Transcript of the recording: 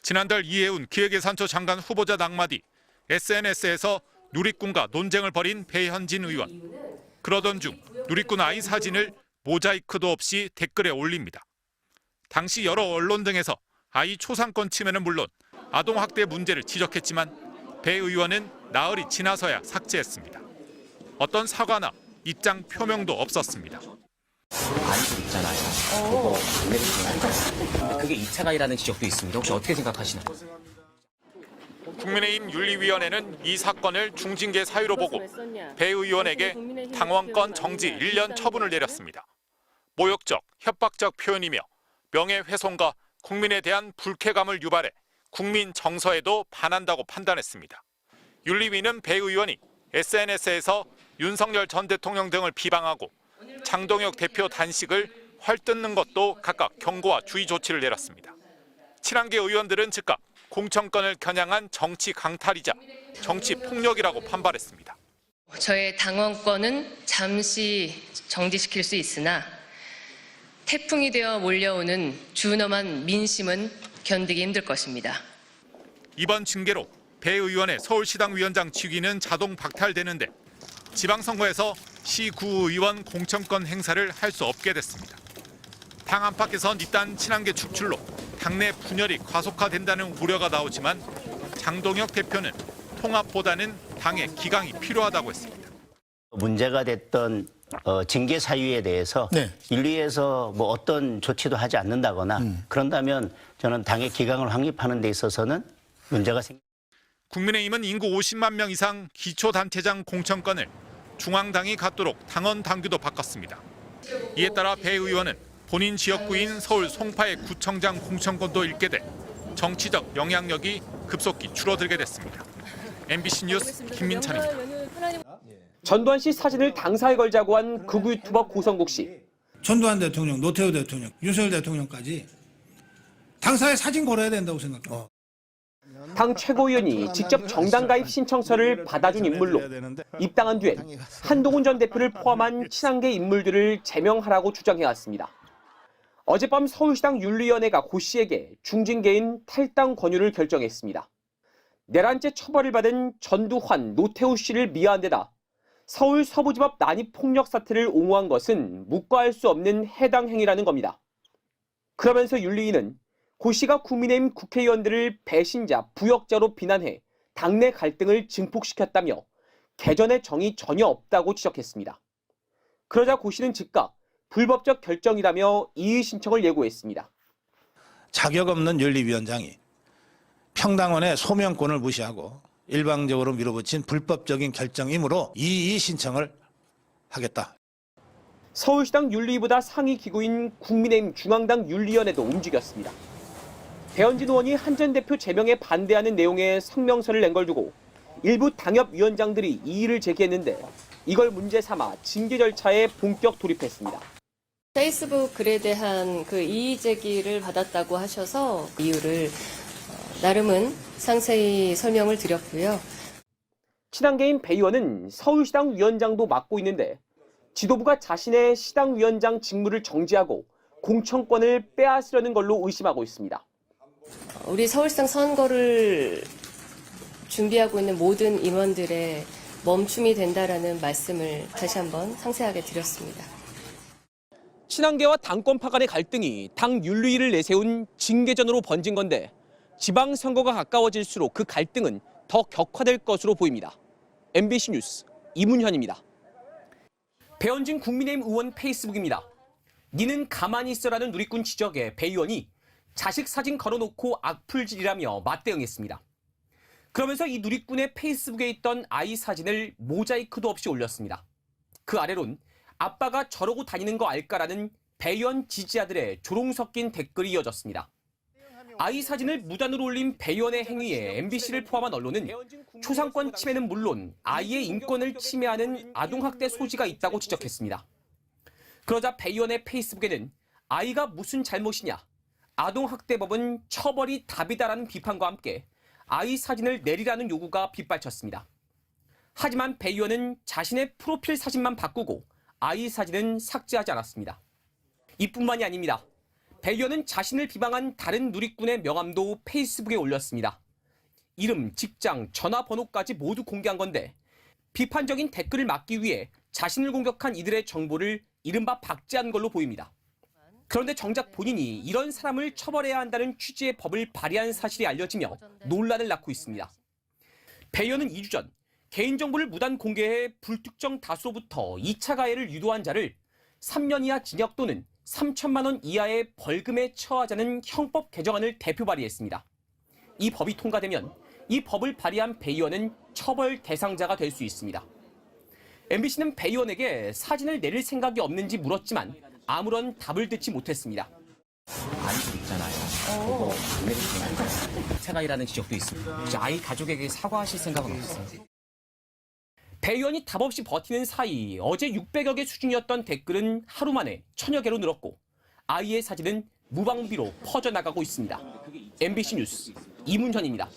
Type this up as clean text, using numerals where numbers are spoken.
지난달 이해운 기획예산처 장관 후보자 낙마뒤 SNS에서 누리꾼과 논쟁을 벌인 배현진 의원. 그러던 중 누리꾼 아이 사진을 모자이크도 없이 댓글에 올립니다. 당시 여러 언론 등에서 아이 초상권 침해는 물론 아동학대 문제를 지적했지만 배 의원은 나흘이 지나서야 삭제했습니다. 어떤 사과나 입장 표명도 없었습니다. 아이들 있잖아요. 그거 안 내리시나요? 그게 2차 가해라는 지적도 있습니다. 혹시 어떻게 생각하시나요? 국민의힘 윤리위원회는 이 사건을 중징계 사유로 보고 배 의원에게 당원권 정지 1년 처분을 내렸습니다. 모욕적, 협박적 표현이며 명예훼손과 국민에 대한 불쾌감을 유발해 국민 정서에도 반한다고 판단했습니다. 윤리위는 배 의원이 SNS에서 윤석열 전 대통령 등을 비방하고 장동혁 대표 단식을 활뜯는 것도 각각 경고와 주의 조치를 내렸습니다. 친한계 의원들은 즉각 공천권을 겨냥한 정치 강탈이자 정치 폭력이라고 판발했습니다. 저의 당원권은 잠시 정지시킬 수 있으나 태풍이 되어 몰려오는 준엄한 민심은 견디기 힘들 것입니다. 이번 징계로 배 의원의 서울시당 위원장 직위는 자동 박탈되는데 지방선거에서 시구의원 공천권 행사를 할 수 없게 됐습니다. 당 안팎에선 일단 친한계 축출로 당내 분열이 과속화된다는 우려가 나오지만 장동혁 대표는 통합보다는 당의 기강이 필요하다고 했습니다. 문제가 됐던 징계 사유에 대해서 윤리위에서 뭐 어떤 조치도 하지 않는다거나 그런다면 저는 당의 기강을 확립하는 데 있어서는 문제가 생깁니다. 국민의힘은 인구 50만 명 이상 기초단체장 공천권을 중앙당이 갖도록 당원 당규도 바꿨습니다. 이에 따라 배 의원은 본인 지역구인 서울 송파의 구청장 공천권도 잃게 돼 정치적 영향력이 급속히 줄어들게 됐습니다. MBC 뉴스 김민찬입니다. 전두환 씨 사진을 당사에 걸자고 한 극우 유튜버 고성국 씨. 전두환 대통령, 노태우 대통령, 윤석열 대통령까지 당사에 사진 걸어야 된다고 생각해요. 당 최고위원이 직접 정당 가입 신청서를 받아준 인물로 입당한 뒤엔 한동훈 전 대표를 포함한 친한계 인물들을 제명하라고 주장해왔습니다. 어젯밤 서울시당 윤리위원회가 고 씨에게 중징계인 탈당 권유를 결정했습니다. 11째 처벌을 받은 전두환, 노태우 씨를 미화한 데다 서울 서부지법 난입폭력 사태를 옹호한 것은 묵과할 수 없는 해당 행위라는 겁니다. 그러면서 윤리위는 고 씨가 국민의힘 국회의원들을 배신자, 부역자로 비난해 당내 갈등을 증폭시켰다며 개전의 정이 전혀 없다고 지적했습니다. 그러자 고 씨는 즉각 불법적 결정이라며 이의 신청을 예고했습니다. 자격 없는 윤리위원장이 평당원의 소명권을 무시하고 일방적으로 밀어붙인 불법적인 결정이므로 이의 신청을 하겠다. 서울시당 윤리위보다 상위 기구인 국민의힘 중앙당 윤리위원회도 움직였습니다. 배현진 의원이 한 전 대표 제명에 반대하는 내용의 성명서를 낸 걸 두고 일부 당협위원장들이 이의를 제기했는데 이걸 문제 삼아 징계 절차에 본격 돌입했습니다. 페이스북 글에 대한 그 이의 제기를 받았다고 하셔서 이유를 나름은 상세히 설명을 드렸고요. 친한계인 배 의원은 서울시당 위원장도 맡고 있는데 지도부가 자신의 시당 위원장 직무를 정지하고 공천권을 빼앗으려는 걸로 의심하고 있습니다. 우리 서울시당 선거를 준비하고 있는 모든 임원들의 멈춤이 된다라는 말씀을 다시 한번 상세하게 드렸습니다. 친한계와 당권파 간의 갈등이 당 윤리위를 내세운 징계전으로 번진 건데 지방선거가 가까워질수록 그 갈등은 더 격화될 것으로 보입니다. MBC 뉴스 이문현입니다. 배현진 국민의힘 의원 페이스북입니다. 니는 가만히 있어라는 누리꾼 지적에 배 의원이 자식 사진 걸어놓고 악플질이라며 맞대응했습니다. 그러면서 이 누리꾼의 페이스북에 있던 아이 사진을 모자이크도 없이 올렸습니다. 그 아래론 아빠가 저러고 다니는 거 알까라는 배 의원 지지자들의 조롱 섞인 댓글이 이어졌습니다. 아이 사진을 무단으로 올린 배 의원의 행위에 MBC를 포함한 언론은 초상권 침해는 물론 아이의 인권을 침해하는 아동학대 소지가 있다고 지적했습니다. 그러자 배 의원의 페이스북에는 아이가 무슨 잘못이냐, 아동학대법은 처벌이 답이다라는 비판과 함께 아이 사진을 내리라는 요구가 빗발쳤습니다. 하지만 배 의원은 자신의 프로필 사진만 바꾸고 아이 사진은 삭제하지 않았습니다. 이뿐만이 아닙니다. 배 의원은 자신을 비방한 다른 누리꾼의 명함도 페이스북에 올렸습니다. 이름, 직장, 전화번호까지 모두 공개한 건데 비판적인 댓글을 막기 위해 자신을 공격한 이들의 정보를 이른바 박제한 걸로 보입니다. 그런데 정작 본인이 이런 사람을 처벌해야 한다는 취지의 법을 발의한 사실이 알려지며 논란을 낳고 있습니다. 배 의원은 2주 전 개인정보를 무단 공개해 불특정 다수로부터 2차 가해를 유도한 자를 3년 이하 징역 또는 3천만 원 이하의 벌금에 처하자는 형법 개정안을 대표 발의했습니다. 이 법이 통과되면 이 법을 발의한 배 의원은 처벌 대상자가 될 수 있습니다. MBC는 배 의원에게 사진을 내릴 생각이 없는지 물었지만 아무런 답을 듣지 못했습니다. 아이들 있잖아요. 그거 안 내리시면 이차가이라는 지적도 있습니다. 혹시 아이 가족에게 사과하실 생각은 없으세요? 배 의원이 답 없이 버티는 사이 어제 600여 개 수준이었던 댓글은 하루 만에 1000여 개로 늘었고 아이의 사진은 무방비로 퍼져나가고 있습니다. MBC 뉴스 이문현입니다.